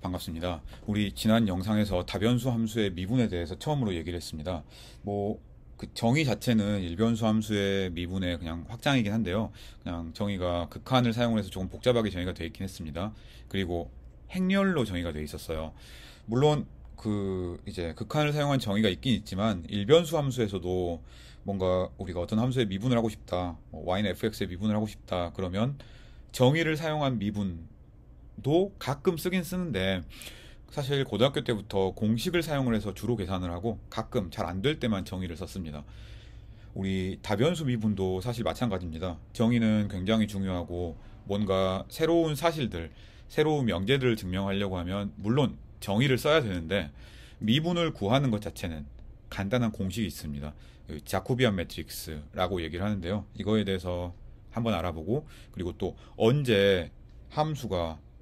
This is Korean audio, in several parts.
반갑습니다. 우리 지난 영상에서 다변수 함수의 미분에 대해서 처음으로 얘기를 했습니다. 그 정의 자체는 일변수 함수의 미분의 그냥 확장이긴 한데요. 그냥 정의가 극한을 사용해서 조금 복잡하게 정의가 되어 있긴 했습니다. 그리고 행렬로 정의가 되어 있었어요. 물론 이제 극한을 사용한 정의가 있긴 있지만 일변수 함수에서도 뭔가 우리가 어떤 함수의 미분을 하고 싶다, y는 fx의 미분을 하고 싶다 그러면 정의를 사용한 미분도 가끔 쓰긴 쓰는데, 사실 고등학교 때부터 공식을 사용을 해서 주로 계산을 하고 가끔 잘 안 될 때만 정의를 썼습니다. 우리 다변수 미분도 사실 마찬가지입니다. 정의는 굉장히 중요하고 뭔가 새로운 사실들, 새로운 명제들을 증명하려고 하면 물론 정의를 써야 되는데, 미분을 구하는 것 자체는 간단한 공식이 있습니다. 자코비안 매트릭스라고 얘기를 하는데요. 이거에 대해서 한번 알아보고, 그리고 또 언제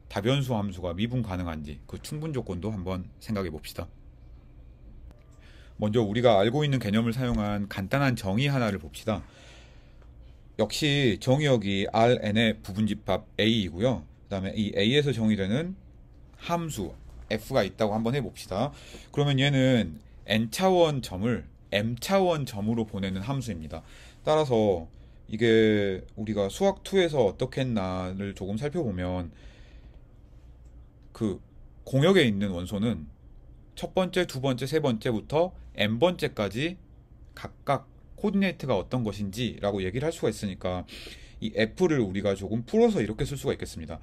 다변수 함수가 미분 가능한지 그 충분 조건도 한번 생각해 봅시다. 먼저 우리가 알고 있는 개념을 사용한 간단한 정의 하나를 봅시다. 역시 정의역이 Rn의 부분집합 A이고요. 그 다음에 이 A에서 정의되는 함수 F가 있다고 한번 해봅시다. 그러면 얘는 N차원 점을 M차원 점으로 보내는 함수입니다. 따라서 이게 우리가 수학2에서 어떻게 했나를 조금 살펴보면, 그 공역에 있는 원소는 첫 번째, 두 번째, 세 번째부터 n번째까지 각각 코디네이트가 어떤 것인지라고 얘기를 할 수가 있으니까 이 f를 우리가 조금 풀어서 이렇게 쓸 수가 있겠습니다.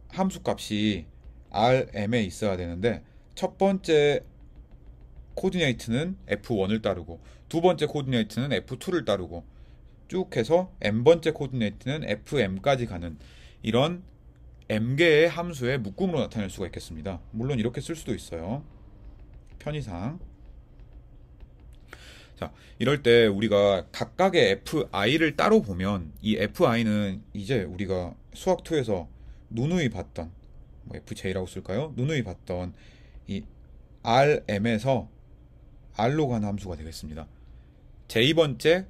함수 값이 rm에 있어야 되는데 첫 번째 코디네이트는 f1을 따르고 두 번째 코디네이트는 f2를 따르고 쭉 해서 n번째 코디네이트는 fm까지 가는 이런 m개의 함수의 묶음으로 나타낼 수가 있겠습니다. 물론 이렇게 쓸 수도 있어요, 편의상. 자, 이럴 때 우리가 각각의 fi를 따로 보면 이 fi는 이제 우리가 수학2에서 누누이 봤던, fj라고 쓸까요? 누누이 봤던 이 rm에서 r로 가는 함수가 되겠습니다. j 번째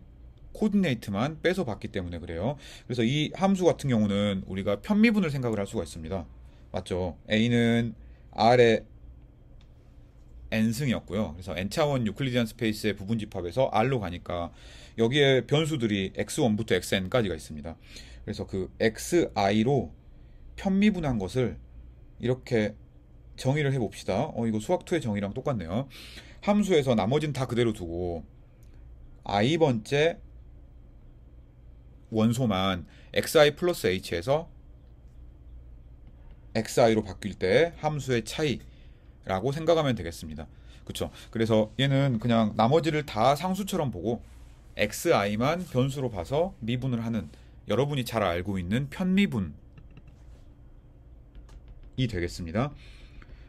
코디네이트만 빼서 봤기 때문에 그래요. 그래서 이 함수 같은 경우는 우리가 편미분을 생각을 할 수가 있습니다. 맞죠? a는 r의 n승이었고요. 그래서 n차원 유클리디안 스페이스의 부분집합에서 r로 가니까 여기에 변수들이 x1부터 xn까지가 있습니다. 그래서 그 xi로 편미분한 것을 이렇게 정의를 해봅시다. 이거 수학2의 정의랑 똑같네요. 함수에서 나머지는 다 그대로 두고 i번째 원소만 xi 플러스 h에서 xi로 바뀔 때 함수의 차이라고 생각하면 되겠습니다. 그쵸? 그래서 얘는 그냥 나머지를 다 상수처럼 보고 xi만 변수로 봐서 미분을 하는, 여러분이 잘 알고 있는 편미분이 되겠습니다.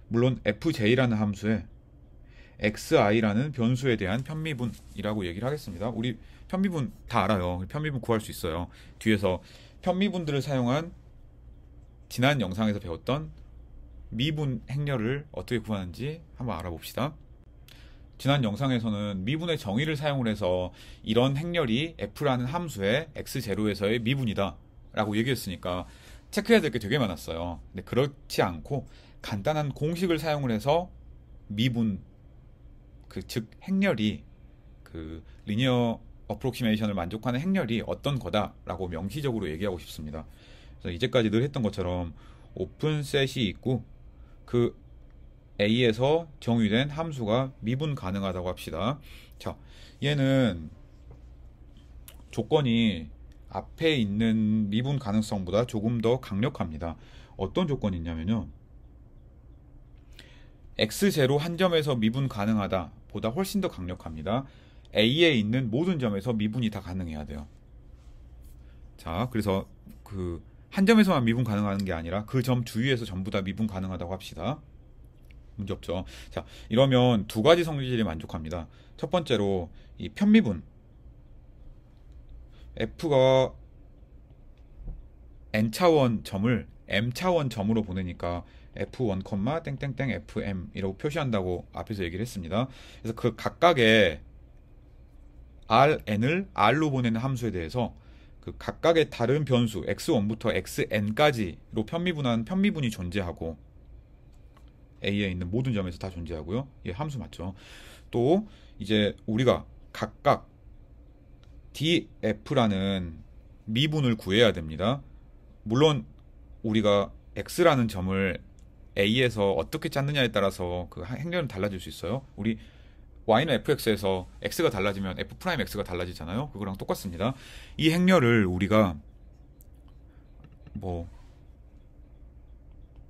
물론 fj라는 함수에 xi라는 변수에 대한 편미분이라고 얘기를 하겠습니다. 우리 편미분 다 알아요. 편미분 구할 수 있어요. 뒤에서 편미분들을 사용한 지난 영상에서 배웠던 미분 행렬을 어떻게 구하는지 한번 알아봅시다. 지난 영상에서는 미분의 정의를 사용을 해서 이런 행렬이 f라는 함수의 x0에서의 미분이다 라고 얘기했으니까 체크해야 될 게 되게 많았어요. 근데 그렇지 않고 간단한 공식을 사용을 해서 미분, 즉 행렬이, 리니어 어프로키메이션을 만족하는 행렬이 어떤 거다라고 명시적으로 얘기하고 싶습니다. 그래서 이제까지 늘 했던 것처럼 오픈셋이 있고 그 A에서 정의된 함수가 미분 가능하다고 합시다. 자, 얘는 조건이 앞에 있는 미분 가능성보다 조금 더 강력합니다. 어떤 조건이 있냐면요, x0 한 점에서 미분 가능하다 보다 훨씬 더 강력합니다. A에 있는 모든 점에서 미분이 다 가능해야 돼요. 자, 그래서 한 점에서만 미분 가능한 게 아니라 그 점 주위에서 전부 다 미분 가능하다고 합시다. 문제 없죠. 자, 이러면 두 가지 성질이 만족합니다. 첫 번째로 이 편미분, f가 n차원 점을 m차원 점으로 보내니까 f1, 땡땡땡 fm 이라고 표시한다고 앞에서 얘기를 했습니다. 그래서 그 각각의 rn을 r로 보내는 함수에 대해서 그 각각의 다른 변수 x1부터 xn까지로 편미분한 편미분이 존재하고, A에 있는 모든 점에서 다 존재하고요. 얘 함수 맞죠? 또 이제 우리가 각각 df라는 미분을 구해야 됩니다. 물론 우리가 x라는 점을 a에서 어떻게 찾느냐에 따라서 그 행렬은 달라질 수 있어요. 우리 y는 fx에서 x가 달라지면 f 프라임 x가 달라지잖아요. 그거랑 똑같습니다. 이 행렬을 우리가 뭐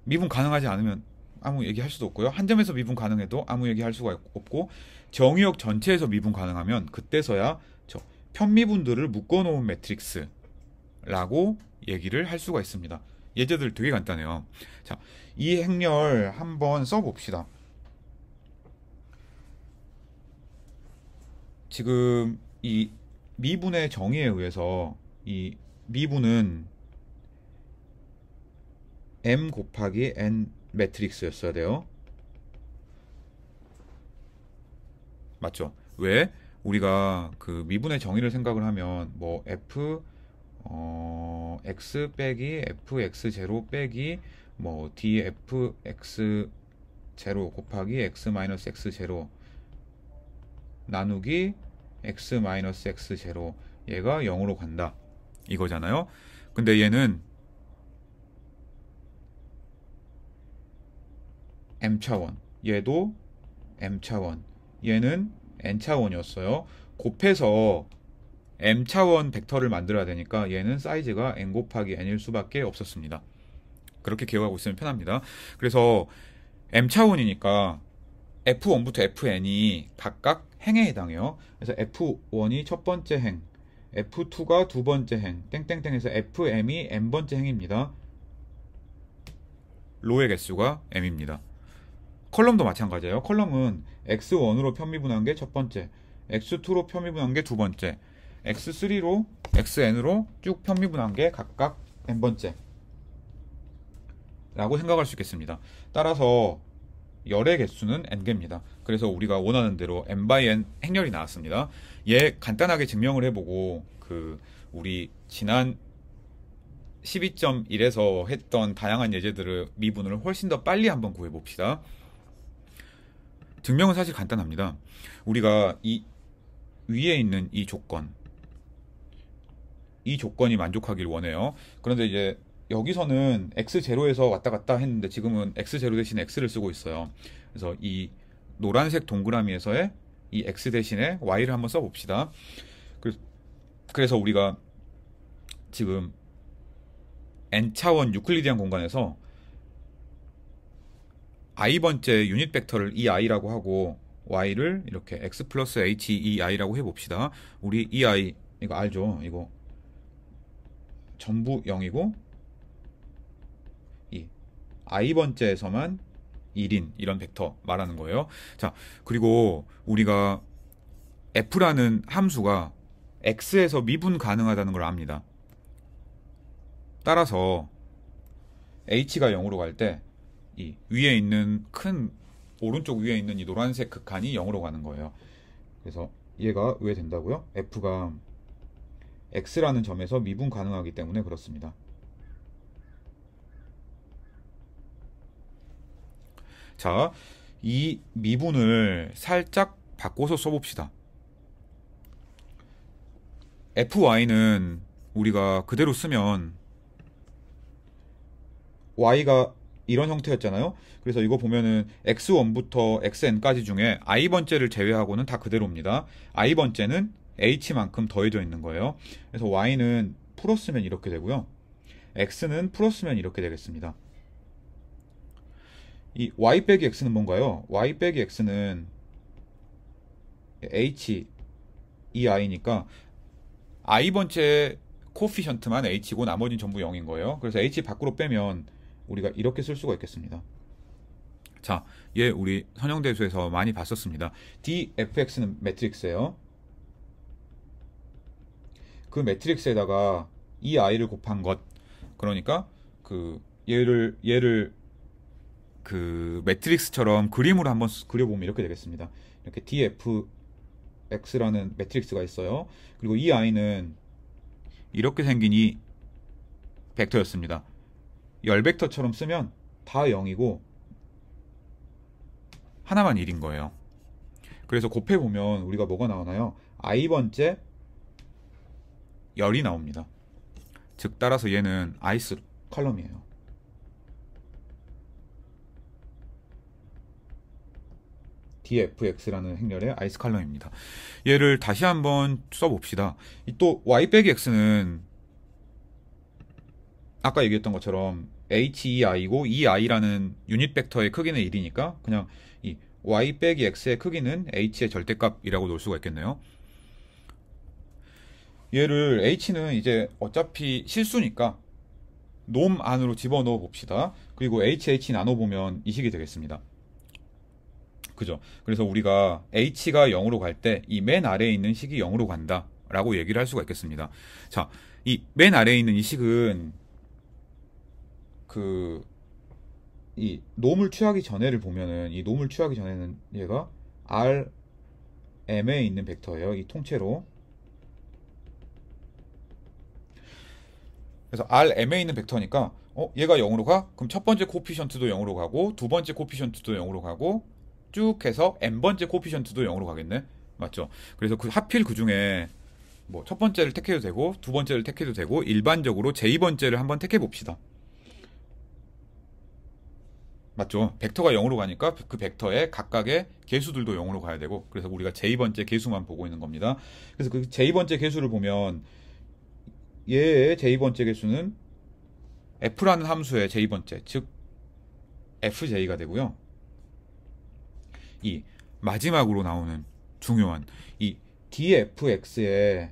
미분 가능하지 않으면 아무 얘기할 수도 없고요. 한 점에서 미분 가능해도 아무 얘기할 수가 없고, 정의역 전체에서 미분 가능하면 그때서야 저 편미분들을 묶어놓은 매트릭스라고 얘기를 할 수가 있습니다. 예제들 되게 간단해요. 자, 이 행렬 한번 써봅시다. 지금 이 미분의 정의에 의해서 이 미분은 m 곱하기 n 매트릭스였어야 돼요. 맞죠? 왜? 우리가 그 미분의 정의를 생각을 하면 뭐 f x 빼기 fx 제로 빼기 뭐 dfx 제로 곱하기 x 마이너스 x 제로 나누기 x 마이너스 x 제로, 얘가 0으로 간다 이거잖아요. 근데 얘는 m차원, 얘도 m차원, 얘는 n차원이었어요. 곱해서 m차원 벡터를 만들어야 되니까 얘는 사이즈가 n 곱하기 n일 수밖에 없었습니다. 그렇게 기억하고 있으면 편합니다. 그래서 m차원이니까 f1부터 fn이 각각 행에 해당해요. 그래서 f1이 첫 번째 행, f2가 두 번째 행, 땡땡땡에서 fm이 n번째 행입니다. 로의 개수가 m입니다. 컬럼도 마찬가지예요. 컬럼은 x1으로 편미분한 게 첫 번째, x2로 편미분한 게 두 번째, x3로 xn으로 쭉 편미분한 게 각각 n번째 라고 생각할 수 있겠습니다. 따라서 열의 개수는 n개입니다. 그래서 우리가 원하는 대로 n by n 행렬이 나왔습니다. 얘 간단하게 증명을 해보고 우리 지난 12.1에서 했던 다양한 예제들을 미분을 훨씬 더 빨리 한번 구해봅시다. 증명은 사실 간단합니다. 우리가 이 위에 있는 이 조건이 만족하길 원해요. 그런데 이제 여기서는 x0에서 왔다 갔다 했는데 지금은 x0 대신에 x를 쓰고 있어요. 그래서 이 노란색 동그라미에서의 이 x 대신에 y를 한번 써봅시다. 그래서 우리가 지금 n차원 유클리디안 공간에서 i번째 유닛 벡터를 이 i라고 하고 y를 이렇게 x 플러스 h 이 i라고 해봅시다. 우리 이 i 이거 알죠? 이거 전부 0이고 이 i번째에서만 1인 이런 벡터 말하는 거예요. 자, 그리고 우리가 f라는 함수가 x에서 미분 가능하다는 걸 압니다. 따라서 h가 0으로 갈 때 이 위에 있는 큰 오른쪽 위에 있는 이 노란색 극한이 0으로 가는 거예요. 그래서 얘가 왜 된다고요? f가 x라는 점에서 미분 가능하기 때문에 그렇습니다. 자, 이 미분을 살짝 바꿔서 써봅시다. fy는 우리가 그대로 쓰면 y가 이런 형태였잖아요. 그래서 이거 보면은 x1부터 xn까지 중에 i번째를 제외하고는 다 그대로입니다. i번째는 h만큼 더해져 있는 거예요. 그래서 y는 풀었으면 이렇게 되고요. x는 풀었으면 이렇게 되겠습니다. 이 y 빼기 x는 뭔가요? y 빼기 x는 h 이 i니까 i번째 코피션트만 h고 나머지는 전부 0인 거예요. 그래서 h 밖으로 빼면 우리가 이렇게 쓸 수가 있겠습니다. 자, 얘 우리 선형대수에서 많이 봤었습니다. dfx는 매트릭스예요. 그 매트릭스에다가 이 i를 곱한 것, 그러니까 얘를 매트릭스처럼 그림으로 한번 그려보면 이렇게 되겠습니다. 이렇게 dfx라는 매트릭스가 있어요. 그리고 이 i는 이렇게 생긴 이 벡터였습니다. 열 벡터처럼 쓰면 다 0이고 하나만 1인 거예요. 그래서 곱해보면 우리가 뭐가 나오나요? i번째 열이 나옵니다. 즉 따라서 얘는 ith 컬럼이에요. dfx라는 행렬의 ith 컬럼입니다. 얘를 다시 한번 써봅시다. 또 y 빼기 x는 아까 얘기했던 것처럼 hei고 이 i라는 유닛 벡터의 크기는 1이니까 그냥 이 y 빼기 x의 크기는 h의 절대값이라고 놓을 수가 있겠네요. 얘를 h는 이제 어차피 실수니까 놈 안으로 집어넣어 봅시다. 그리고 hh 나눠보면 이 식이 되겠습니다. 그죠? 그래서 우리가 h가 0으로 갈 때 이 맨 아래에 있는 식이 0으로 간다 라고 얘기를 할 수가 있겠습니다. 자, 이 맨 아래에 있는 이 식은 이 놈을 취하기 전에를 보면은 이 놈을 취하기 전에는 얘가 Rm에 있는 벡터예요. 이 통째로. 그래서 Rm에 있는 벡터니까 얘가 0으로 가? 그럼 첫 번째 코피션트도 0으로 가고 두 번째 코피션트도 0으로 가고 쭉 해서 n번째 코피션트도 0으로 가겠네. 맞죠? 그래서 하필 그 중에 뭐 첫 번째를 택해도 되고 두 번째를 택해도 되고 일반적으로 제2번째를 한번 택해 봅시다. 맞죠? 벡터가 0으로 가니까 그 벡터의 각각의 개수들도 0으로 가야 되고 그래서 우리가 제2번째 개수만 보고 있는 겁니다. 그래서 그 제2번째 개수를 보면 얘의 제2번째 개수는 f라는 함수의 제2번째 즉 fj가 되고요. 이 마지막으로 나오는 중요한 이 dfx의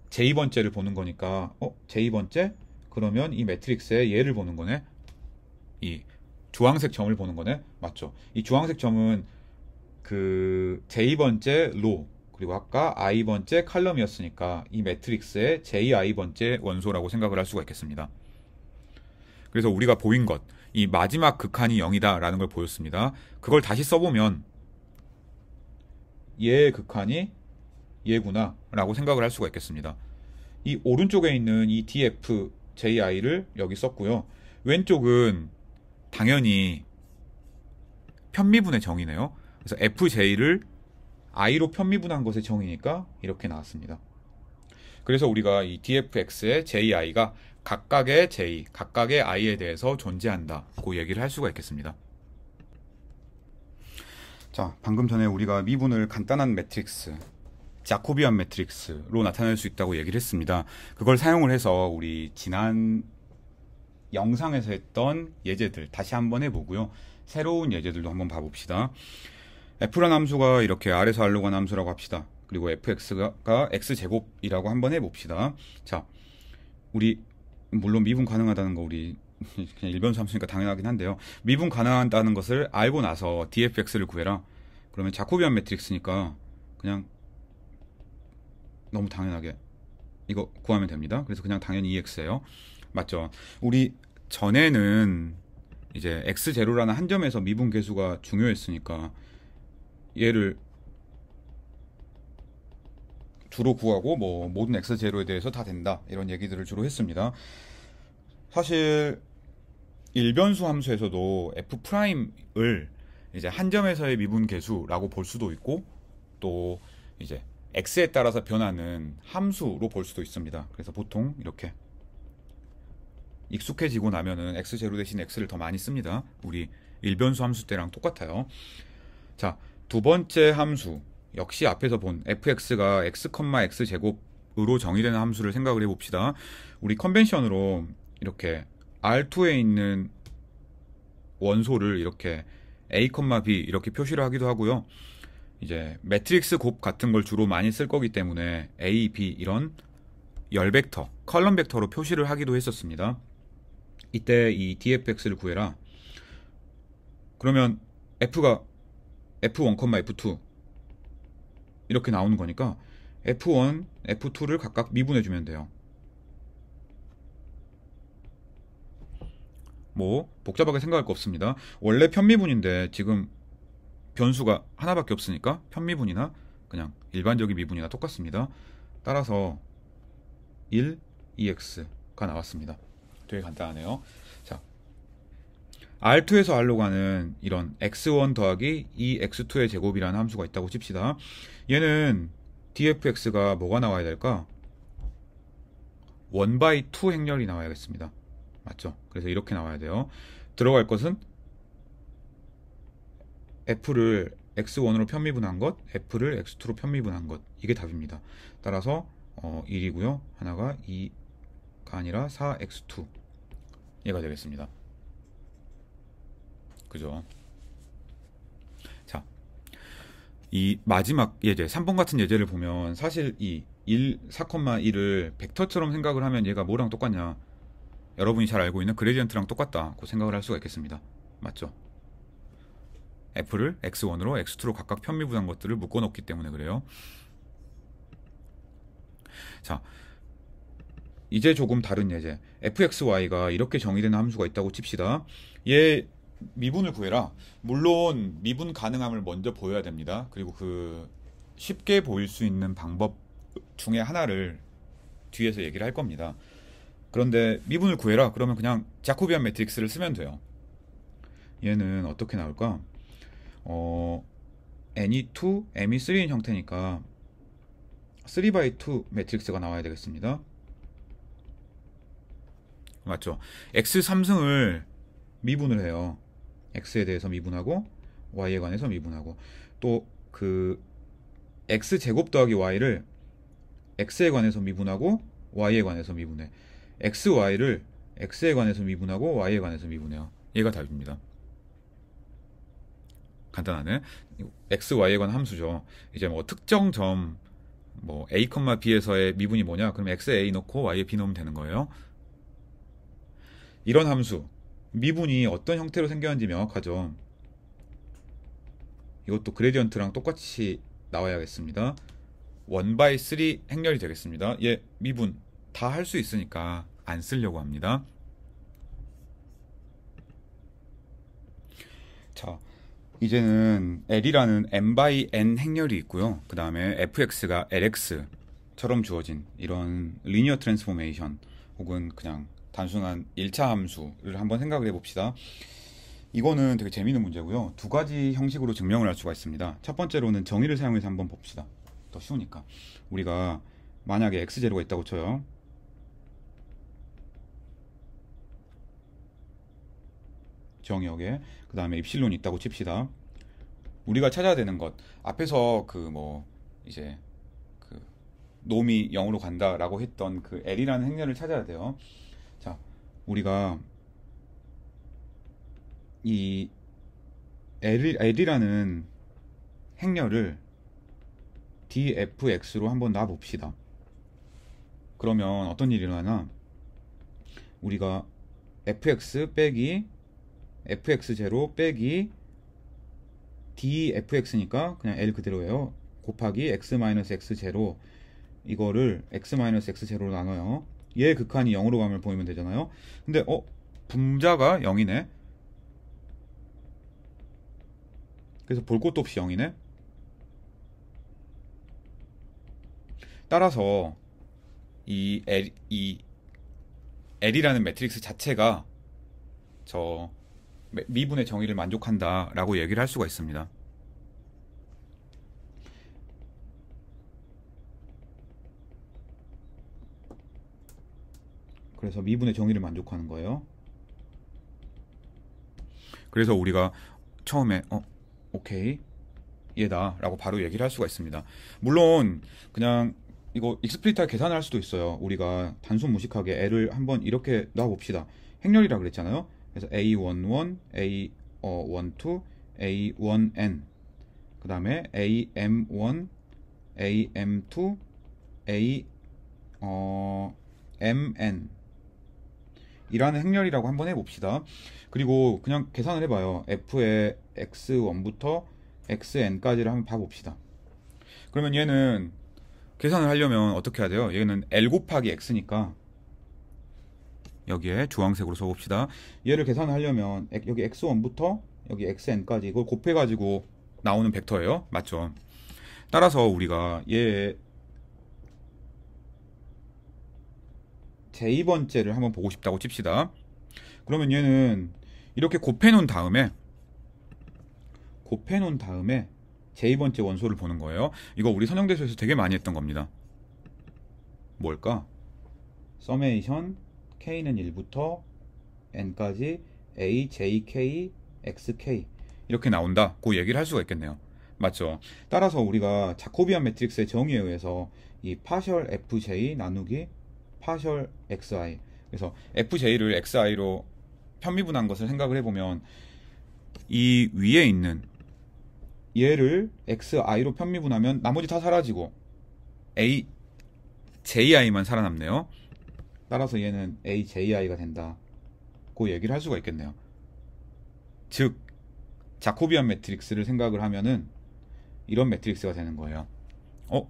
제2번째를 보는 거니까 제2번째? 그러면 이 매트릭스의 얘를 보는 거네. 이 주황색 점을 보는 거네. 맞죠? 이 주황색 점은 그 제2번째 로 그리고 아까 i번째 칼럼이었으니까 이 매트릭스의 j(i)번째 원소라고 생각을 할 수가 있겠습니다. 그래서 우리가 보인 것, 이 마지막 극한이 0이다 라는 걸 보였습니다. 그걸 다시 써보면 얘의 극한이 얘구나 라고 생각을 할 수가 있겠습니다. 이 오른쪽에 있는 이 df ji를 여기 썼고요. 왼쪽은 당연히 편미분의 정의네요. 그래서 fj를 i로 편미분한 것의 정의니까 이렇게 나왔습니다. 그래서 우리가 이 dfx의 ji가 각각의 j, 각각의 i에 대해서 존재한다고 얘기를 할 수가 있겠습니다. 자, 방금 전에 우리가 미분을 간단한 매트릭스, 자코비안 매트릭스로 나타낼 수 있다고 얘기를 했습니다. 그걸 사용을 해서 우리 지난 영상에서 했던 예제들 다시 한번 해보고요. 새로운 예제들도 한번 봐봅시다. f라는 함수가 이렇게 R에서 R로 가는 함수라고 합시다. 그리고 fx가 x제곱이라고 한번 해봅시다. 자, 우리 물론 미분 가능하다는 거 우리 그냥 일변수 함수니까 당연하긴 한데요. 미분 가능하다는 것을 알고 나서 dfx를 구해라. 그러면 자코비안 매트릭스니까 그냥 너무 당연하게 이거 구하면 됩니다. 그래서 그냥 당연히 EX예요. 맞죠? 우리 전에는 이제 x0라는 한 점에서 미분 계수가 중요했으니까 얘를 주로 구하고 뭐 모든 x0에 대해서 다 된다 이런 얘기들을 주로 했습니다. 사실 일변수 함수에서도 f'을 이제 한 점에서의 미분 계수라고 볼 수도 있고 또 이제 x에 따라서 변하는 함수로 볼 수도 있습니다. 그래서 보통 이렇게 익숙해지고 나면은 x0 대신 x를 더 많이 씁니다. 우리 일변수 함수 때랑 똑같아요. 자, 두 번째 함수 역시 앞에서 본 fx가 x, x제곱으로 정의되는 함수를 생각을 해봅시다. 우리 컨벤션으로 이렇게 R2에 있는 원소를 이렇게 a, b 이렇게 표시를 하기도 하고요. 이제 매트릭스 곱 같은 걸 주로 많이 쓸 거기 때문에 a, b 이런 열 벡터, 컬럼 벡터로 표시를 하기도 했었습니다. 이때 이 dfx를 구해라. 그러면 f가 f1, f2 이렇게 나오는 거니까 f1, f2를 각각 미분해주면 돼요. 뭐 복잡하게 생각할 거 없습니다. 원래 편미분인데 지금 변수가 하나밖에 없으니까 편미분이나 그냥 일반적인 미분이나 똑같습니다. 따라서 1, 2x가 나왔습니다. 되게 간단하네요. 자, R2에서 R로 가는 이런 x1 더하기 2x2의 제곱이라는 함수가 있다고 칩시다. 얘는 dfx가 뭐가 나와야 될까? 1/2 행렬이 나와야겠습니다. 맞죠? 그래서 이렇게 나와야 돼요. 들어갈 것은 f를 x1으로 편미분한 것, f를 x2로 편미분한 것. 이게 답입니다. 따라서 1이고요. 하나가 2가 아니라 4x2 얘가 되겠습니다. 그죠? 자, 이 마지막 예제 3번 같은 예제를 보면 사실 이 4,1을 벡터처럼 생각을 하면 얘가 뭐랑 똑같냐, 여러분이 잘 알고 있는 그레디언트랑 똑같다고 생각을 할 수가 있겠습니다. 맞죠? f를 x1으로 x2로 각각 편미분한 것들을 묶어놓기 때문에 그래요. 자, 이제 조금 다른 예제, fxy가 이렇게 정의되는 함수가 있다고 칩시다. 얘 미분을 구해라. 물론 미분 가능함을 먼저 보여야 됩니다. 그리고 그 쉽게 보일 수 있는 방법 중에 하나를 뒤에서 얘기를 할 겁니다. 그런데 미분을 구해라 그러면 그냥 자코비안 매트릭스를 쓰면 돼요. 얘는 어떻게 나올까? n이 2, m이 3인 형태니까 3/2 매트릭스가 나와야 되겠습니다. 맞죠? x 3승을 미분을 해요. x에 대해서 미분하고 y에 관해서 미분하고, 또 그 x 제곱 더하기 y를 x에 관해서 미분하고 y에 관해서 미분해. xy를 x에 관해서 미분하고 y에 관해서 미분해요. 얘가 답입니다. 간단하네. x, y에 관한 함수죠. 이제 뭐 특정 점 뭐 a, b에서의 미분이 뭐냐? 그럼 x에 a 넣고 y에 b 넣으면 되는 거예요. 이런 함수 미분이 어떤 형태로 생겼는지 명확하죠. 이것도 그레디언트랑 똑같이 나와야겠습니다. 1/3 행렬이 되겠습니다. 얘 미분 다 할 수 있으니까 안 쓰려고 합니다. 자, 이제는 L이라는 m/n 행렬이 있고요. 그 다음에 fx가 lx처럼 주어진 이런 리니어 트랜스포메이션 혹은 그냥 단순한 1차 함수를 한번 생각을 해봅시다. 이거는 되게 재미있는 문제고요. 두 가지 형식으로 증명을 할 수가 있습니다. 첫 번째로는 정의를 사용해서 한번 봅시다. 더 쉬우니까. 우리가 만약에 x제로가 있다고 쳐요. 정의역에 그 다음에 입실론이 있다고 칩시다. 우리가 찾아야 되는 것, 앞에서 그 뭐 이제 그 놈이 0으로 간다라고 했던 그 L이라는 행렬을 찾아야 돼요. 자, 우리가 이 L이라는 행렬을 dfx로 한번 놔봅시다. 그러면 어떤 일이 일어나나? 우리가 fx 빼기 fx0 빼기 dfx니까 그냥 L 그대로예요. 곱하기 x-x0, 이거를 x-x0로 나눠요. 얘 극한이 0으로 가면 보이면 되잖아요. 근데 분자가 0이네. 그래서 볼 것도 없이 0이네. 따라서 이 L이라는 매트릭스 자체가 저 미분의 정의를 만족한다 라고 얘기를 할 수가 있습니다. 그래서 미분의 정의를 만족하는 거예요. 그래서 우리가 처음에 오케이 얘다 라고 바로 얘기를 할 수가 있습니다. 물론 그냥 이거 익스플리트하게 계산을 할 수도 있어요. 우리가 단순 무식하게 L을 한번 이렇게 놔봅시다. 행렬이라 그랬잖아요. 그래서 A11, A12, A1N, 그 다음에 AM1, AM2, MN 이라는 행렬이라고 한번 해봅시다. 그리고 그냥 계산을 해봐요. F의 X1부터 XN까지를 한번 봐봅시다. 그러면 얘는 계산을 하려면 어떻게 해야 돼요? 얘는 L 곱하기 X니까 여기에 주황색으로 써봅시다. 얘를 계산하려면 여기 x1부터 여기 xn까지 이걸 곱해가지고 나오는 벡터예요. 맞죠? 따라서 우리가 얘 제2번째를 한번 보고 싶다고 칩시다. 그러면 얘는 이렇게 곱해 놓은 다음에 제2번째 원소를 보는 거예요. 이거 우리 선형대수에서 되게 많이 했던 겁니다. 뭘까? 서메이션 k는 1부터 n까지 a, j, k, x, k 이렇게 나온다. 그 얘기를 할 수가 있겠네요. 맞죠? 따라서 우리가 자코비안 매트릭스의 정의에 의해서 이 파셜 fj 나누기 파셜 xi, 그래서 fj를 xi로 편미분한 것을 생각을 해보면 이 위에 있는 얘를 xi로 편미분하면 나머지 다 사라지고 ji만 살아남네요. 따라서 얘는 aji가 된다. 그 얘기를 할 수가 있겠네요. 즉 자코비안 매트릭스를 생각을 하면은 이런 매트릭스가 되는 거예요.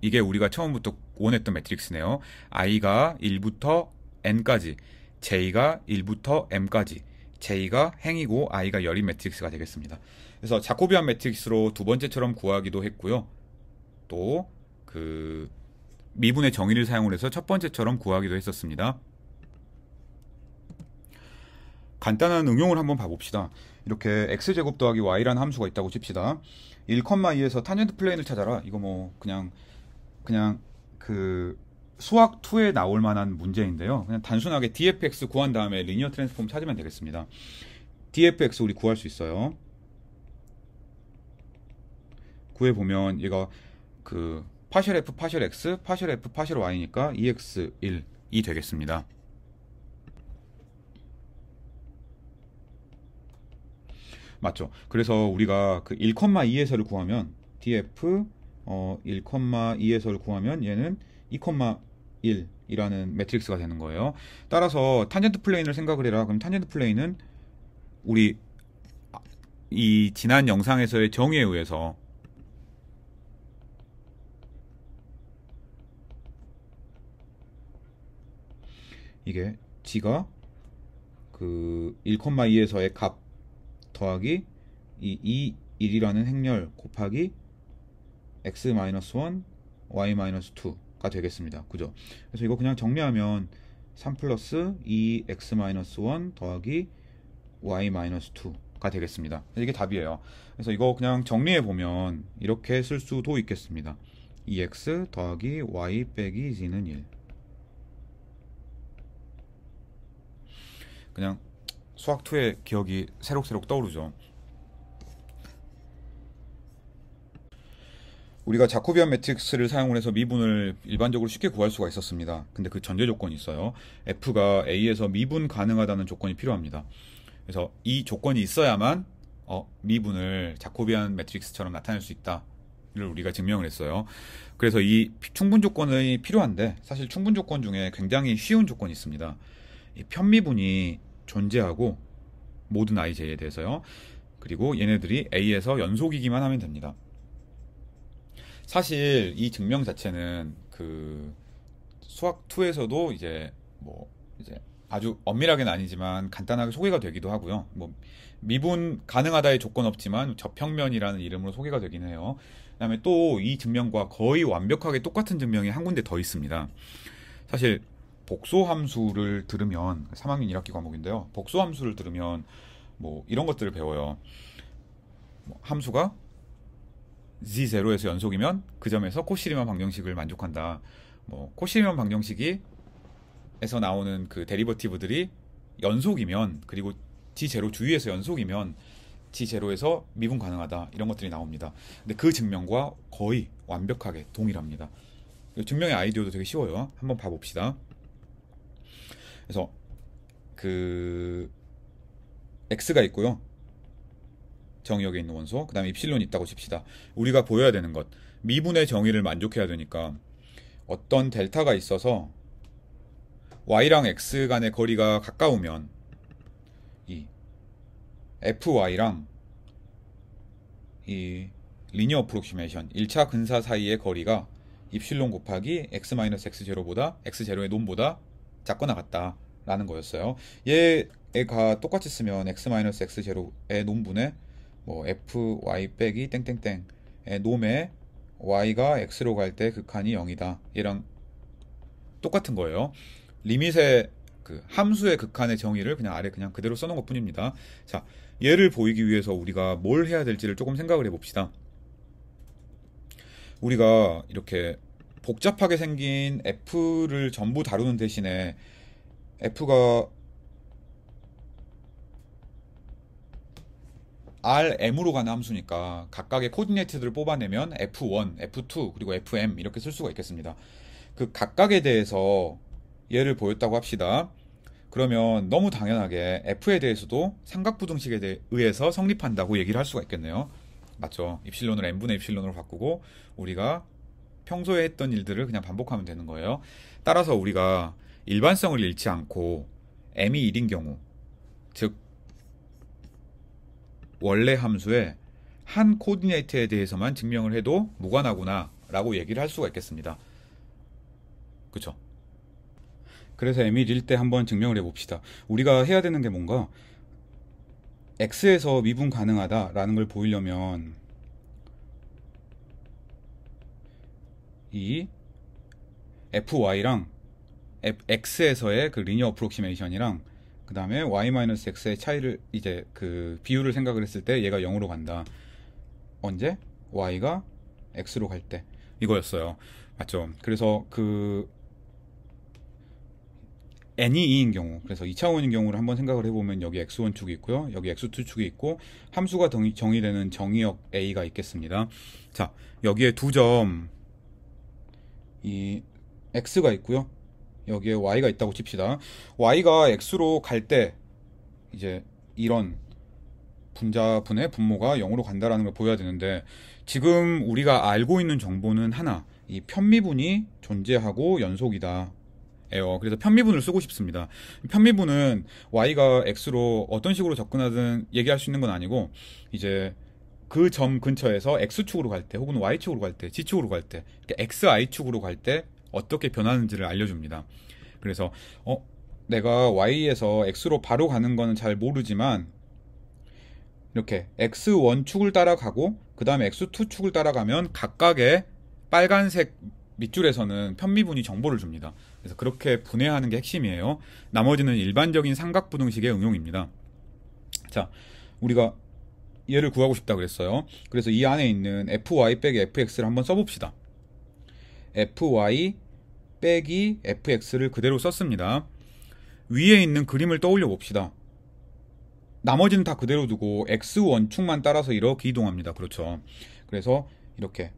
이게 우리가 처음부터 원했던 매트릭스네요. i가 1부터 n까지, j가 1부터 m까지, j가 행이고 i가 열인 매트릭스가 되겠습니다. 그래서 자코비안 매트릭스로 두 번째처럼 구하기도 했고요. 또 그 미분의 정의를 사용을 해서 첫 번째처럼 구하기도 했었습니다. 간단한 응용을 한번 봐봅시다. 이렇게 x제곱 더하기 y라는 함수가 있다고 칩시다. 1,2에서 탄젠트 플레인을 찾아라. 이거 뭐 그냥 그 수학 2에 나올 만한 문제인데요. 그냥 단순하게 dfx 구한 다음에 리니어 트랜스폼 찾으면 되겠습니다. dfx 우리 구할 수 있어요. 구해보면 얘가 그 파셜 f 파셜 x 파셜 f 파셜 y니까 2x1이 되겠습니다. 맞죠? 그래서 우리가 그 1,2에서를 구하면 df 1,2에서를 구하면 얘는 2,1이라는 매트릭스가 되는 거예요. 따라서 탄젠트 플레인을 생각을 해라. 그럼 탄젠트 플레인은 우리 이 지난 영상에서의 정의에 의해서 이게 g가 그 1,2에서의 값 더하기 이 1이라는 행렬 곱하기 x-1, y-2가 되겠습니다. 그죠? 그래서 이거 그냥 정리하면 3 플러스 2x-1 더하기 y-2가 되겠습니다. 이게 답이에요. 그래서 이거 그냥 정리해 보면 이렇게 쓸 수도 있겠습니다. 2x 더하기 y 빼기 g는 1. 그냥 수학2의 기억이 새록새록 떠오르죠. 우리가 자코비안 매트릭스를 사용을 해서 미분을 일반적으로 쉽게 구할 수가 있었습니다. 근데 그 전제 조건이 있어요. f가 a에서 미분 가능하다는 조건이 필요합니다. 그래서 이 조건이 있어야만 미분을 자코비안 매트릭스처럼 나타낼 수 있다를 우리가 증명을 했어요. 그래서 이 충분 조건이 필요한데 사실 충분 조건 중에 굉장히 쉬운 조건이 있습니다. 이 편미분이 존재하고 모든 ij에 대해서요. 그리고 얘네들이 a에서 연속이기만 하면 됩니다. 사실 이 증명 자체는 그 수학 2에서도 이제 아주 엄밀하게는 아니지만 간단하게 소개가 되기도 하고요. 뭐 미분 가능하다의 조건 없지만 저평면이라는 이름으로 소개가 되긴 해요. 그다음에 또 이 증명과 거의 완벽하게 똑같은 증명이 한 군데 더 있습니다. 사실 복소함수를 들으면 3학년 1학기 과목인데요. 복소함수를 들으면 뭐 이런 것들을 배워요. 함수가 z0에서 연속이면 그 점에서 코시리만 방정식을 만족한다. 뭐 코시리만 방정식이 에서 나오는 그 데리버티브들이 연속이면, 그리고 g0 주위에서 연속이면 g0에서 미분 가능하다, 이런 것들이 나옵니다. 근데 그 증명과 거의 완벽하게 동일합니다. 증명의 아이디어도 되게 쉬워요. 한번 봐봅시다. 그래서 그 x가 있고요. 정의역에 있는 원소, 그 다음에 입실론이 있다고 칩시다. 우리가 보여야 되는 것, 미분의 정의를 만족해야 되니까 어떤 델타가 있어서 y랑 x 간의 거리가 가까우면 이 fy랑 이 리니어 어프로시메이션 1차 근사 사이의 거리가 입실론 곱하기 x-x0보다 x0의 놈보다 작거나 같다 라는 거였어요. 얘가 똑같이 쓰면 x-x0의 놈분의 뭐 fy 빼기 땡땡땡의 놈에 y가 x로 갈 때 극한이 0이다, 얘랑 똑같은 거예요. 리밋의 그 함수의 극한의 정의를 그냥 아래 그냥 그대로 써놓은 것 뿐입니다. 자, 얘를 보이기 위해서 우리가 뭘 해야 될지를 조금 생각을 해봅시다. 우리가 이렇게 복잡하게 생긴 f를 전부 다루는 대신에 f가 RM으로 가는 함수니까 각각의 코디네이트들을 뽑아내면 F1, F2, 그리고 FM 이렇게 쓸 수가 있겠습니다. 그 각각에 대해서 예를 보였다고 합시다. 그러면 너무 당연하게 F에 대해서도 삼각부등식에 의해서 성립한다고 얘기를 할 수가 있겠네요. 맞죠? 입실론을 n분의 입실론으로 바꾸고 우리가 평소에 했던 일들을 그냥 반복하면 되는 거예요. 따라서 우리가 일반성을 잃지 않고 m이 1인 경우, 즉 원래 함수의 한 코디네이트에 대해서만 증명을 해도 무관하구나 라고 얘기를 할 수가 있겠습니다. 그쵸? 그래서 m이 1일 때 한번 증명을 해봅시다. 우리가 해야 되는 게 뭔가 x에서 미분 가능하다라는 걸 보이려면 이 fy랑 x에서의 그 리니어 어프록시메이션이랑 그 다음에 y-x의 차이를 이제 그 비율을 생각을 했을 때 얘가 0으로 간다. 언제? y가 x로 갈 때. 이거였어요. 맞죠? 그래서 그 n이 2인 경우, 그래서 2차원인 경우를 한번 생각을 해보면 여기 x1축이 있고요. 여기 x2축이 있고 함수가 정의되는 정의역 a가 있겠습니다. 자, 여기에 두 점 이 x가 있고요. 여기에 y가 있다고 칩시다. y가 x로 갈 때 이제 이런 분자분의 분모가 0으로 간다라는 걸 보여야 되는데 지금 우리가 알고 있는 정보는 하나, 이 편미분이 존재하고 연속이다. 에요. 그래서 편미분을 쓰고 싶습니다. 편미분은 y가 x로 어떤 식으로 접근하든 얘기할 수 있는 건 아니고 이제 그 점 근처에서 x축으로 갈 때 혹은 y축으로 갈 때 g축으로 갈 때 xi축으로 갈 때 어떻게 변하는지를 알려줍니다. 그래서 내가 y에서 x로 바로 가는 거는 잘 모르지만 이렇게 x1축을 따라가고 그 다음에 x2축을 따라가면 각각의 빨간색 밑줄에서는 편미분이 정보를 줍니다. 그래서 그렇게 분해하는 게 핵심이에요. 나머지는 일반적인 삼각부등식의 응용입니다. 자, 우리가 얘를 구하고 싶다 그랬어요. 그래서 이 안에 있는 fy 빼기 fx를 한번 써봅시다. fy 빼기 fx를 그대로 썼습니다. 위에 있는 그림을 떠올려 봅시다. 나머지는 다 그대로 두고 x1축만 따라서 이렇게 이동합니다. 그렇죠. 그래서 이렇게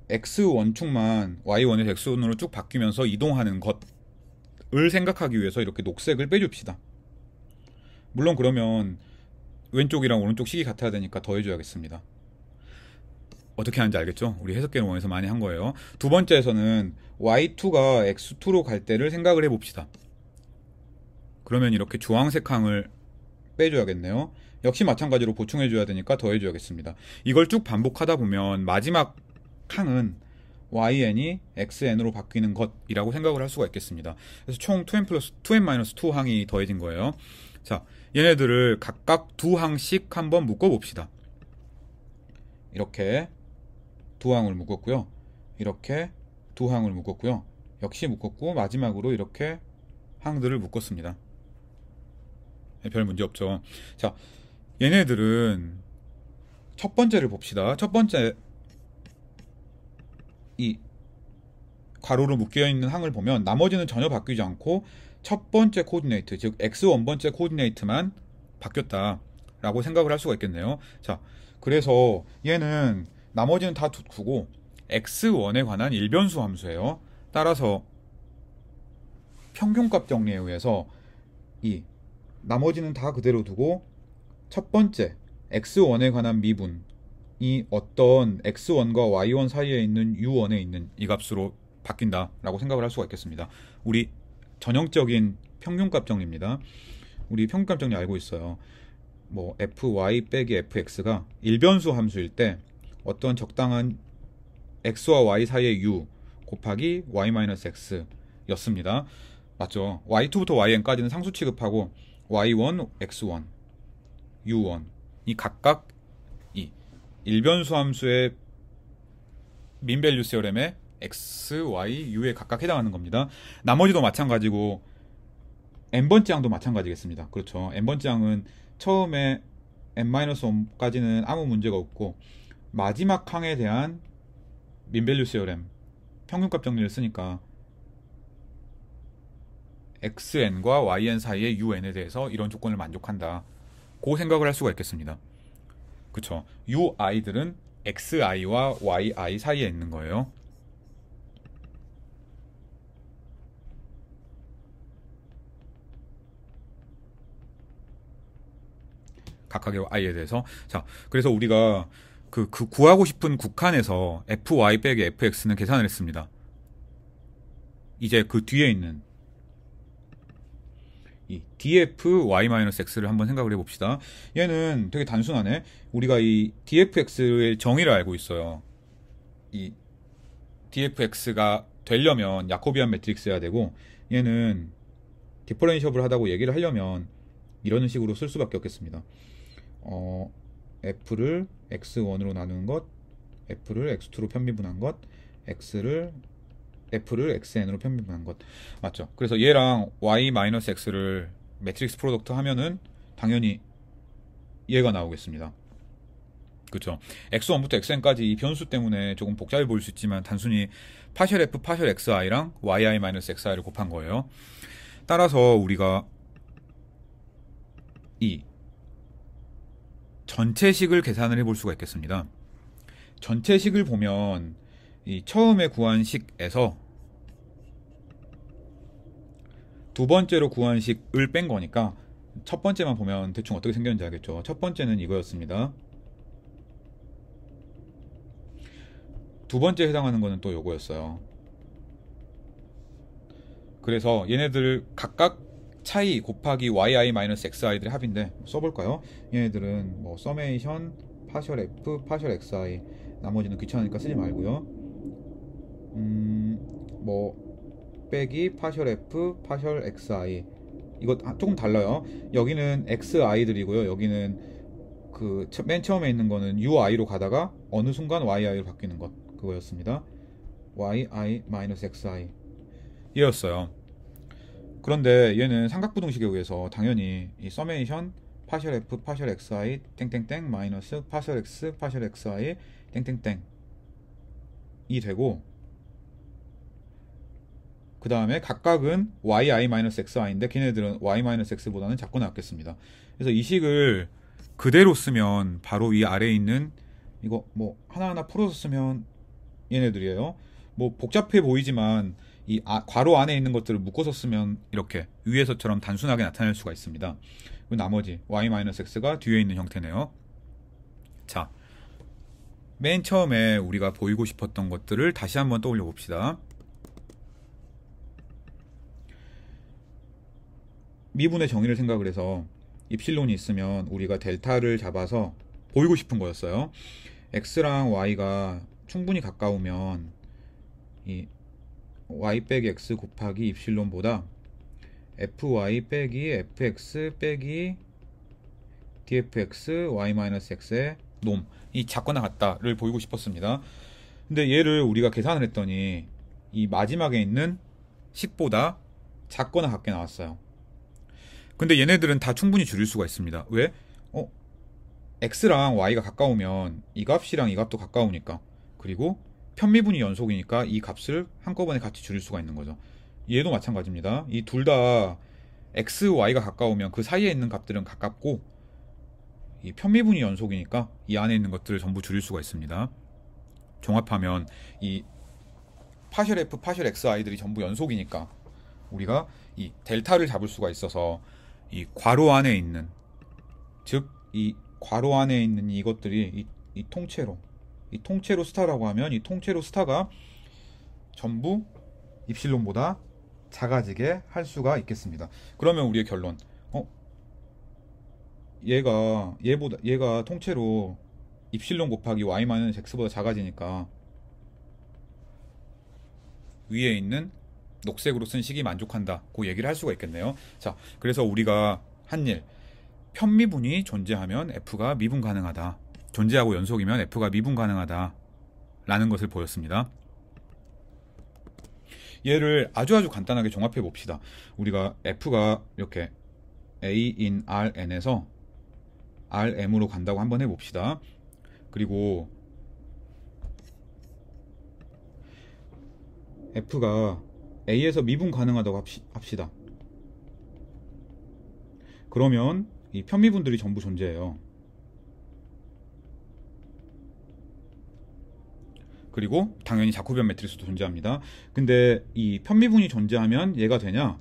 x1축만 y1에서 x1으로 쭉 바뀌면서 이동하는 것을 생각하기 위해서 이렇게 녹색을 빼줍시다. 물론 그러면 왼쪽이랑 오른쪽 식이 같아야 되니까 더해줘야겠습니다. 어떻게 하는지 알겠죠? 우리 해석계론에서 많이 한 거예요. 두 번째에서는 y2가 x2로 갈 때를 생각을 해봅시다. 그러면 이렇게 주황색 항을 빼줘야겠네요. 역시 마찬가지로 보충해줘야 되니까 더해줘야겠습니다. 이걸 쭉 반복하다 보면 마지막 항은yn이 xn으로 바뀌는 것이라고 생각을 할 수가 있겠습니다. 그래서 총 2n 플러스 2n-2 항이 더해진 거예요. 자, 얘네들을 각각 두 항씩 한번 묶어봅시다. 이렇게 두 항을 묶었고요. 이렇게 두 항을 묶었고요. 역시 묶었고 마지막으로 이렇게 항들을 묶었습니다. 별 문제 없죠. 자, 얘네들은 첫 번째를 봅시다. 첫 번째 이 가로로 묶여 있는 항을 보면 나머지는 전혀 바뀌지 않고 첫 번째 코디네이트, 즉 x1번째 코디네이트만 바뀌었다라고 생각을 할 수가 있겠네요. 자, 그래서 얘는 나머지는 다 두고 x1에 관한 일변수 함수예요. 따라서 평균값 정리에 의해서 이 나머지는 다 그대로 두고 첫 번째 x1에 관한 미분이 어떤 x1과 y1 사이에 있는 u1에 있는 이 값으로 바뀐다라고 생각을 할 수가 있겠습니다. 우리 전형적인 평균값 정리입니다. 우리 평균값 정리 알고 있어요. 뭐 fy 빼기 fx가 일변수 함수일 때 어떤 적당한 x와 y 사이의 u 곱하기 y-x 였습니다. 맞죠? y2부터 yn까지는 상수 취급하고 y1, x1, u1 이 각각 이 일변수 함수의 민밸류 세어렘에 x, y, u에 각각 해당하는 겁니다. 나머지도 마찬가지고 n번째 항도 마찬가지겠습니다. 그렇죠. n번째 항은 처음에 n-1까지는 아무 문제가 없고 마지막 항에 대한 민밸류 세어렘 평균값 정리를 쓰니까 xn과 yn 사이의 un에 대해서 이런 조건을 만족한다. 그 생각을 할 수가 있겠습니다. 그쵸. ui들은 xi와 yi 사이에 있는 거예요. 각각의 i에 대해서. 자, 그래서 우리가 그 구하고 싶은 국한에서 fy 빼기 fx는 계산을 했습니다. 이제 그 뒤에 있는 이 dfy-x를 한번 생각을 해봅시다. 얘는 되게 단순하네. 우리가 이 dfx의 정의를 알고 있어요. 이 dfx가 되려면 야코비안 매트릭스여야 되고, 얘는 디퍼런시업을 하다고 얘기를 하려면 이런 식으로 쓸 수밖에 없겠습니다. f를 x1으로 나누는 것, f를 x2로 편미분한 것, f를 xn으로 편미분한 것. 맞죠? 그래서 얘랑 y-x를 매트릭스 프로덕트 하면은 당연히 얘가 나오겠습니다. 그렇죠? x1부터 xn까지 이 변수 때문에 조금 복잡해 보일 수 있지만 단순히 파셜 f 파셜 xi랑 yi-xi를 곱한 거예요. 따라서 우리가 이 전체식을 계산을 해볼 수가 있겠습니다. 전체식을 보면 이 처음에 구한 식에서 두 번째로 구한 식을 뺀 거니까 첫 번째만 보면 대충 어떻게 생겼는지 알겠죠. 첫 번째는 이거였습니다. 두 번째 해당하는 거는 또 요거였어요. 그래서 얘네들 각각 차이 곱하기 yi-xi들의 합인데 써볼까요? 얘네들은 뭐 서메이션 파셜 f 파셜 xi, 나머지는 귀찮으니까 쓰지 말고요. 뭐 빼기 파셜 f 파셜 xi, 이거 조금 달라요. 여기는 xi들이고요. 여기는 그 맨 처음에 있는 거는 ui로 가다가 어느 순간 yi로 바뀌는 것, 그거였습니다. yi-xi 이었어요. 그런데 얘는 삼각부등식에 의해서 당연히 이 서메이션 파셜 f 파셜 xi 땡땡땡 마이너스 파셜 x 파셜 xi 땡땡땡 이 되고, 그 다음에 각각은 yi-xi인데 걔네들은 y-x보다는 작고 나왔겠습니다. 그래서 이 식을 그대로 쓰면 바로 이 아래에 있는 이거 뭐 하나하나 풀어서 쓰면 얘네들이에요. 뭐 복잡해 보이지만 이 괄호 안에 있는 것들을 묶어서 쓰면 이렇게 위에서처럼 단순하게 나타낼 수가 있습니다. 그리고 나머지 y-x가 뒤에 있는 형태네요. 자, 맨 처음에 우리가 보이고 싶었던 것들을 다시 한번 떠올려 봅시다. 미분의 정의를 생각을 해서 입실론이 있으면 우리가 델타를 잡아서 보이고 싶은 거였어요. x랑 y가 충분히 가까우면 이 y 빼기 x 곱하기 입실론보다 fy 빼기 fx 빼기 dfx y-x의 놈이 작거나 같다를 보이고 싶었습니다. 근데 얘를 우리가 계산을 했더니 이 마지막에 있는 식보다 작거나 같게 나왔어요. 근데 얘네들은 다 충분히 줄일 수가 있습니다. 왜? x랑 y가 가까우면 이 값이랑 이 값도 가까우니까, 그리고 편미분이 연속이니까 이 값을 한꺼번에 같이 줄일 수가 있는 거죠. 얘도 마찬가지입니다. 이 둘 다 x, y가 가까우면 그 사이에 있는 값들은 가깝고, 이 편미분이 연속이니까 이 안에 있는 것들을 전부 줄일 수가 있습니다. 종합하면 이 파셜 f, 파셜 xi들이 전부 연속이니까 우리가 이 델타를 잡을 수가 있어서 이 괄호 안에 있는, 즉 이 괄호 안에 있는 이것들이 이 통째로 스타라고 하면 이 통째로 스타가 전부 입실론보다 작아지게 할 수가 있겠습니다. 그러면 우리의 결론, 얘가 통째로 입실론 곱하기 y-x보다 작아지니까 위에 있는 녹색으로 쓴 식이 만족한다, 그 얘기를 할 수가 있겠네요. 자, 그래서 우리가 한 일, 편미분이 존재하면 f가 미분 가능하다, 존재하고 연속이면 f가 미분 가능하다 라는 것을 보였습니다. 얘를 아주 간단하게 종합해 봅시다. 우리가 f가 이렇게 a in Rn에서 Rm으로 간다고 한번 해봅시다. 그리고 f가 a에서 미분 가능하다고 합시다. 그러면 이 편미분들이 전부 존재해요. 그리고 당연히 자코비안 매트리스도 존재합니다. 근데 이 편미분이 존재하면 얘가 되냐?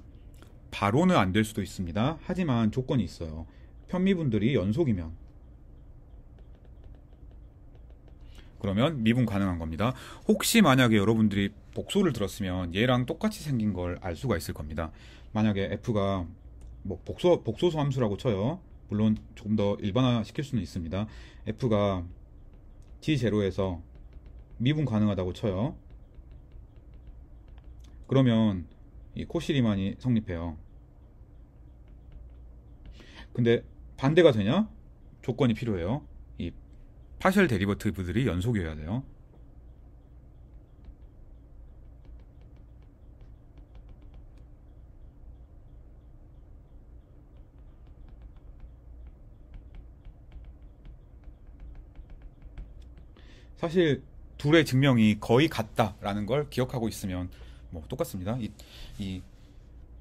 바로는 안 될 수도 있습니다. 하지만 조건이 있어요. 편미분들이 연속이면, 그러면 미분 가능한 겁니다. 혹시 만약에 여러분들이 복소를 들었으면 얘랑 똑같이 생긴 걸 알 수가 있을 겁니다. 만약에 f가 뭐 복소수 함수라고 쳐요. 물론 조금 더 일반화 시킬 수는 있습니다. f가 g0에서 미분 가능하다고 쳐요. 그러면 이 코시리만이 성립해요. 근데 반대가 되냐? 조건이 필요해요. 이 파셜 데리버티브들이 연속이어야 돼요. 사실 둘의 증명이 거의 같다라는 걸 기억하고 있으면 뭐 똑같습니다. 이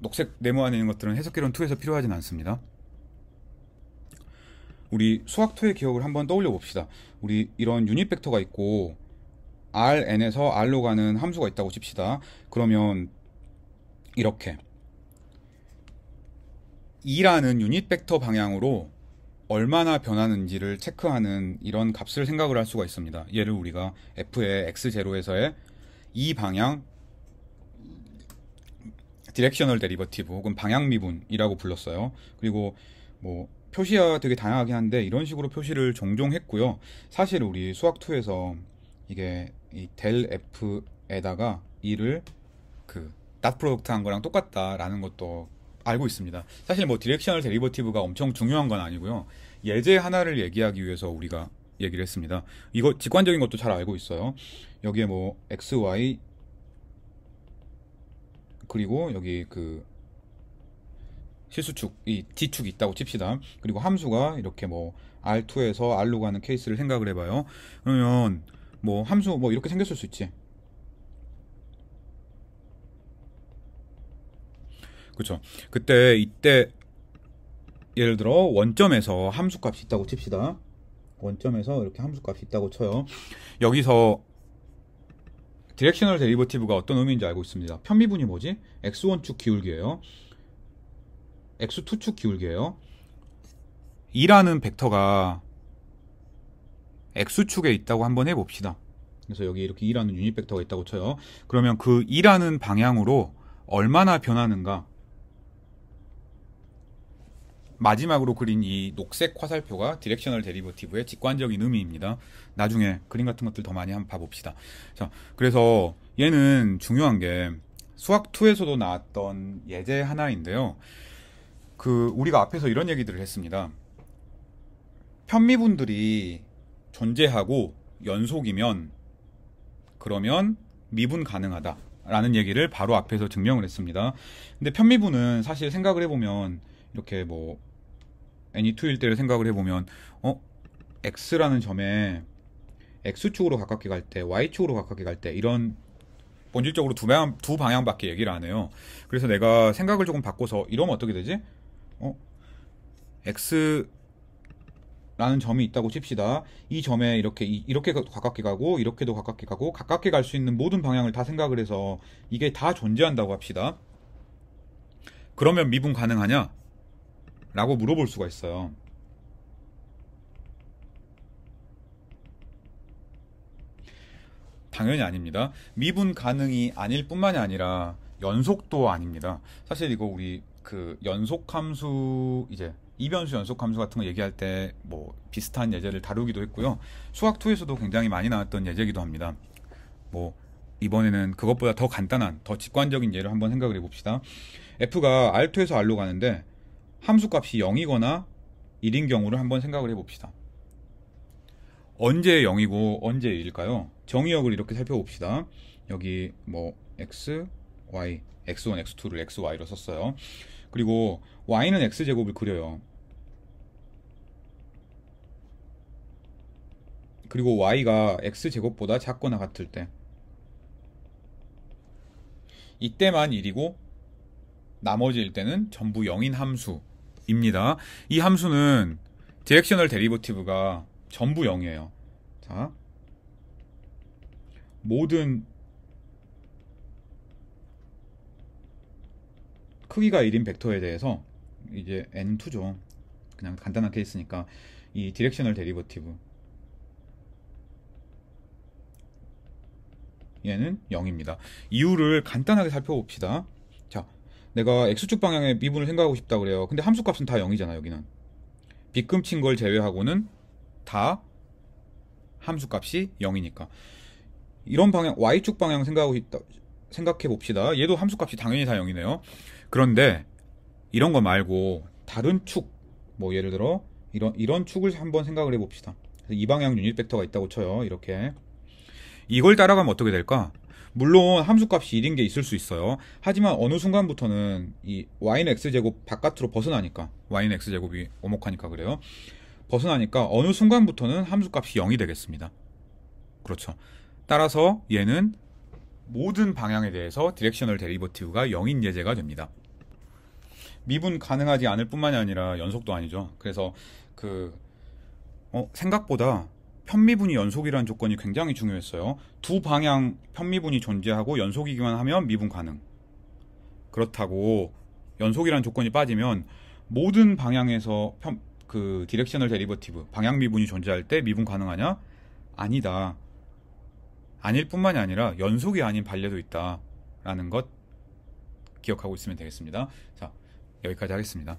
녹색 네모 안에 있는 것들은 해석개론 2에서 필요하진 않습니다. 우리 수학 2의 기억을 한번 떠올려 봅시다. 우리 이런 유닛 벡터가 있고 Rn에서 R로 가는 함수가 있다고 칩시다. 그러면 이렇게 2라는 유닛 벡터 방향으로 얼마나 변하는지를 체크하는 이런 값을 생각을 할 수가 있습니다. 얘를 우리가 f의 x0에서의 이 방향 디렉셔널 데리버티브 혹은 방향 미분이라고 불렀어요. 그리고 뭐 표시가 되게 다양하긴 한데 이런 식으로 표시를 종종 했고요. 사실 우리 수학 2에서 이게 이 델 f에다가 2를 그 닷 프로덕트 한 거랑 똑같다라는 것도 알고 있습니다. 사실 뭐 디렉셔널 데리버티브가 엄청 중요한 건 아니고요. 예제 하나를 얘기하기 위해서 우리가 얘기를 했습니다. 이거 직관적인 것도 잘 알고 있어요. 여기에 뭐 x, y 그리고 여기 그 실수축, 이 D축이 있다고 칩시다. 그리고 함수가 이렇게 뭐 R2에서 R로 가는 케이스를 생각을 해봐요. 그러면 뭐 함수 뭐 이렇게 생겼을 수 있지. 그쵸. 이때 예를 들어 원점에서 함수값이 있다고 칩시다. 원점에서 이렇게 함수값이 있다고 쳐요. 여기서 디렉셔널 데리버티브가 어떤 의미인지 알고 있습니다. 편미분이 뭐지? x1축 기울기예요. x2축 기울기예요. 2라는 벡터가 x축에 있다고 한번 해봅시다. 그래서 여기 이렇게 2라는 유닛 벡터가 있다고 쳐요. 그러면 그 2라는 방향으로 얼마나 변하는가? 마지막으로 그린 이 녹색 화살표가 디렉셔널 데리버티브의 직관적인 의미입니다. 나중에 그림 같은 것들 더 많이 한번 봐봅시다. 자, 그래서 얘는 중요한 게 수학 2에서도 나왔던 예제 하나인데요. 우리가 앞에서 이런 얘기들을 했습니다. 편미분들이 존재하고 연속이면 그러면 미분 가능하다 라는 얘기를 바로 앞에서 증명을 했습니다. 근데 편미분은 사실 생각을 해보면 이렇게 뭐 any2일 때를 생각을 해보면 x라는 점에 x축으로 가깝게 갈 때 y축으로 가깝게 갈 때 이런 본질적으로 두 방향밖에 얘기를 안 해요. 그래서 내가 생각을 조금 바꿔서 이러면 어떻게 되지? x라는 점이 있다고 칩시다. 이 점에 이렇게 가깝게 가고 이렇게도 가깝게 가고 가깝게 갈 수 있는 모든 방향을 다 생각을 해서 이게 다 존재한다고 합시다. 그러면 미분 가능하냐? 라고 물어볼 수가 있어요. 당연히 아닙니다. 미분 가능이 아닐 뿐만이 아니라 연속도 아닙니다. 사실 이거 우리 그 연속함수 이제 이변수 연속함수 같은 거 얘기할 때 뭐 비슷한 예제를 다루기도 했고요. 수학 2에서도 굉장히 많이 나왔던 예제기도 합니다. 뭐 이번에는 그것보다 더 간단한 더 직관적인 예를 한번 생각을 해봅시다. f가 R2에서 R로 가는데 함수값이 0이거나 1인 경우를 한번 생각을 해봅시다. 언제 0이고 언제 1일까요? 정의역을 이렇게 살펴봅시다. 여기 뭐 x, y, x1, x2를 xy로 썼어요. 그리고 y는 x제곱을 그려요. 그리고 y가 x제곱보다 작거나 같을 때, 이때만 1이고 나머지 일때는 전부 0인 함수입니다. 이 함수는 디렉셔널 데리버티브가 전부 0이에요. 자, 모든 크기가 1인 벡터에 대해서, 이제 n은 2죠. 그냥 간단한 케이스니까 이 디렉셔널 데리버티브 얘는 0입니다. 이유를 간단하게 살펴봅시다. 자, 내가 x축 방향의 미분을 생각하고 싶다 그래요. 근데 함수값은 다 0이잖아. 여기는 빗금친 걸 제외하고는 다 함수값이 0이니까 이런 방향, y축 방향 생각해 봅시다. 얘도 함수값이 당연히 다 0이네요. 그런데 이런 거 말고 다른 축, 뭐 예를 들어 이런 축을 한번 생각을 해봅시다. 이 방향 유닛 벡터가 있다고 쳐요. 이렇게 이걸 따라가면 어떻게 될까? 물론 함수값이 1인 게 있을 수 있어요. 하지만 어느 순간부터는 이 y는 x제곱 바깥으로 벗어나니까, y는 x제곱이 오목하니까 그래요. 벗어나니까 어느 순간부터는 함수값이 0이 되겠습니다. 그렇죠. 따라서 얘는 모든 방향에 대해서 디렉셔널 데리버티브가 0인 예제가 됩니다. 미분 가능하지 않을 뿐만이 아니라 연속도 아니죠. 그래서 생각보다 편미분이 연속이라는 조건이 굉장히 중요했어요. 두 방향 편미분이 존재하고 연속이기만 하면 미분 가능. 그렇다고 연속이라는 조건이 빠지면 모든 방향에서 디렉셔널 데리버티브, 방향 미분이 존재할 때 미분 가능하냐? 아니다. 아닐 뿐만이 아니라 연속이 아닌 반례도 있다라는 것 기억하고 있으면 되겠습니다. 자, 여기까지 하겠습니다.